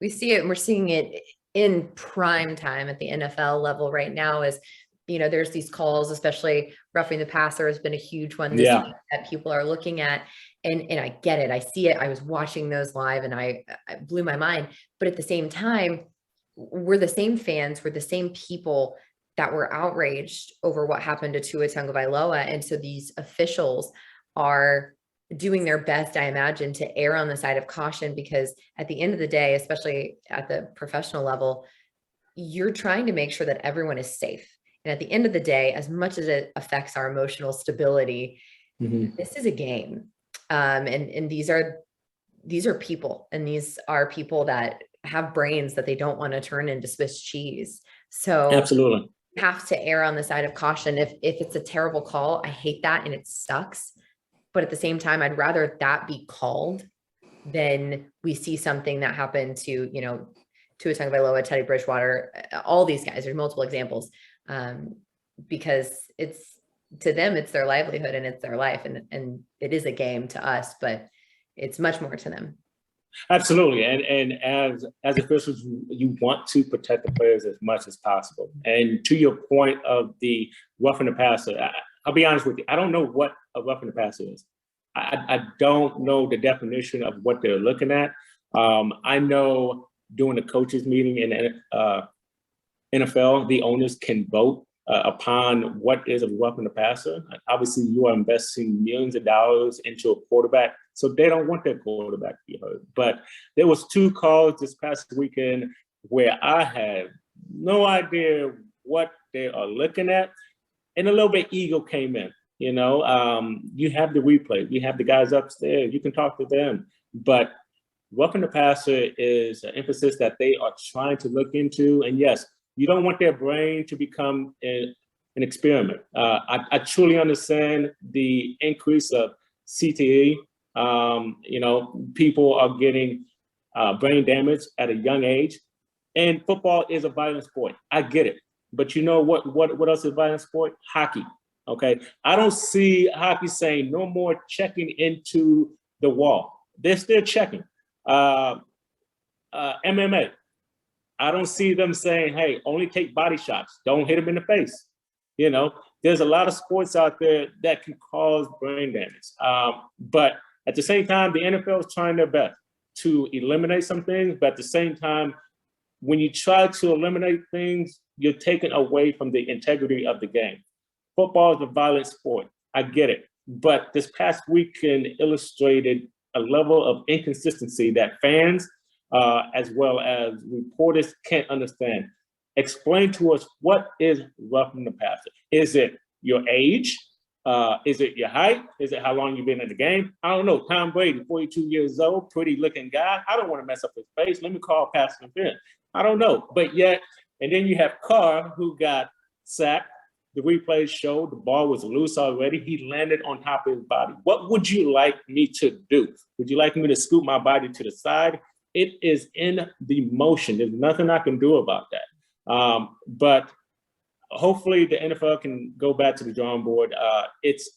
We see it, and we're seeing it in prime time at the NFL level right now. Is there's these calls, especially roughing the passer has been a huge one this Yeah. week that people are looking at, and I get it, I see it. I was watching those live, and I blew my mind. But at the same time, we're the same fans, we're the same people that were outraged over what happened to Tua Tagovailoa, and so these officials are doing their best, I imagine, to err on the side of caution, because at the end of the day, especially at the professional level, you're trying to make sure that everyone is safe. And at the end of the day, as much as it affects our emotional stability, this is a game. And these are people, and these are people that have brains that they don't want to turn into Swiss cheese. So Absolutely. have to err on the side of caution. If it's a terrible call, I hate that and it sucks. But at the same time, I'd rather that be called than we see something that happened to, Tua Tagovailoa, Teddy Bridgewater, all these guys. There's multiple examples, because it's, to them, it's their livelihood and it's their life, and it is a game to us, but it's much more to them. Absolutely. And as officials, you want to protect the players as much as possible. And to your point of the roughing the passer, I'll be honest with you, I don't know what a roughing the passer is. I don't know the definition of what they're looking at. I know during the coaches meeting in NFL, the owners can vote upon what is a roughing the passer. Obviously, you are investing millions of dollars into a quarterback, so they don't want their quarterback to be hurt. But there was 2 calls this past weekend where I had no idea what they are looking at, and a little bit ego came in. You have the replay, you have the guys upstairs, you can talk to them, but roughing the passer is an emphasis that they are trying to look into. And yes, you don't want their brain to become an experiment. I truly understand the increase of CTE. People are getting brain damage at a young age, and football is a violent sport. I get it, but you know what else is a violent sport? Hockey. Okay, I don't see hockey saying no more checking into the wall. They're still checking. MMA. I don't see them saying, hey, only take body shots. Don't hit them in the face. There's a lot of sports out there that can cause brain damage. But at the same time, the NFL is trying their best to eliminate some things. But at the same time, when you try to eliminate things, you're taking away from the integrity of the game. Football is a violent sport. I get it. But this past weekend illustrated a level of inconsistency that fans, as well as reporters, can't understand. Explain to us, what is roughing the passer? Is it your age? Is it your height? Is it how long you've been in the game? I don't know. Tom Brady, 42 years old, pretty looking guy. I don't want to mess up his face. Let me call pass interference. I don't know. But yet, and then you have Carr, who got sacked. The replays showed the ball was loose already. He landed on top of his body. What would you like me to do? Would you like me to scoot my body to the side? It is in the motion. There's nothing I can do about that. But hopefully the NFL can go back to the drawing board. It's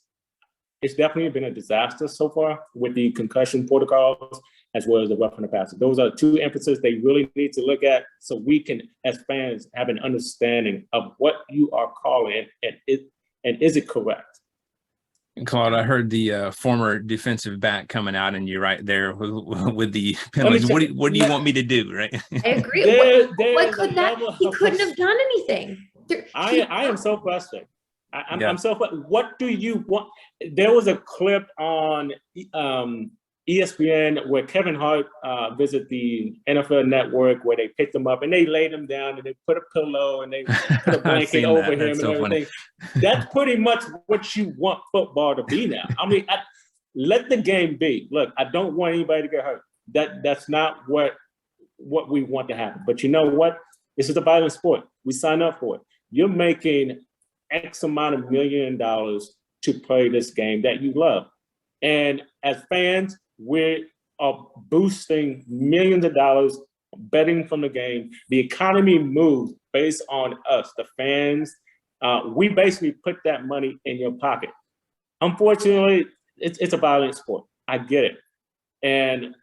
definitely been a disaster so far with the concussion protocols as well as the roughing the passer. Those are 2 emphases they really need to look at, so we can, as fans, have an understanding of what you are calling and is it correct. Claude, I heard the former defensive back coming out, and you're right there with the penalties. What do you want me to do, right? I agree. What could that? He couldn't have done anything. I am so frustrated. I'm so frustrated. What do you want? There was a clip on ESPN where Kevin Hart visited the NFL Network, where they picked him up and they laid him down and they put a pillow and they put a blanket over him and everything. That's pretty much what you want football to be now. I mean, let the game be. Look, I don't want anybody to get hurt. That's not what we want to happen. But you know what? This is a violent sport. We sign up for it. You're making X amount of $1 million to play this game that you love. And as fans, we are boosting millions of dollars betting from the game. The economy moves based on us, the fans. We basically put that money in your pocket. Unfortunately, it's a violent sport. I get it. And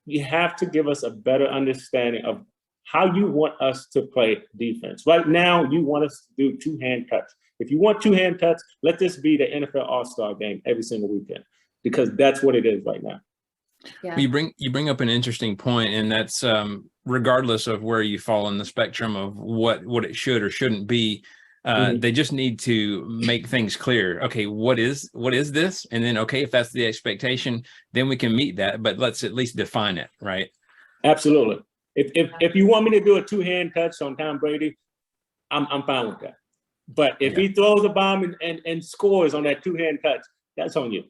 you have to give us a better understanding of how you want us to play defense. Right now, you want us to do two-hand cuts. If you want two-hand cuts, let this be the NFL All-Star game every single weekend, because that's what it is right now. Yeah. Well, you bring up an interesting point, and that's regardless of where you fall in the spectrum of what it should or shouldn't be. They just need to make things clear. Okay, what is this? And then, okay, if that's the expectation, then we can meet that. But let's at least define it, right? Absolutely. If you want me to do a two-hand touch on Tom Brady, I'm fine with that. But if he throws a bomb and scores on that two-hand touch, that's on you.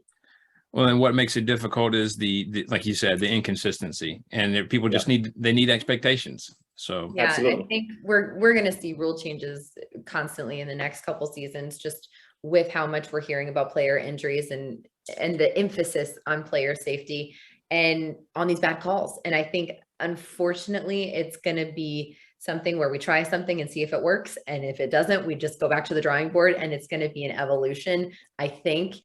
Well, then what makes it difficult is the like you said, the inconsistency, and people just need expectations. So yeah, absolutely. I think we're going to see rule changes constantly in the next couple seasons, just with how much we're hearing about player injuries and the emphasis on player safety and on these bad calls. And I think, unfortunately, it's going to be something where we try something and see if it works. And if it doesn't, we just go back to the drawing board, and it's going to be an evolution, I think,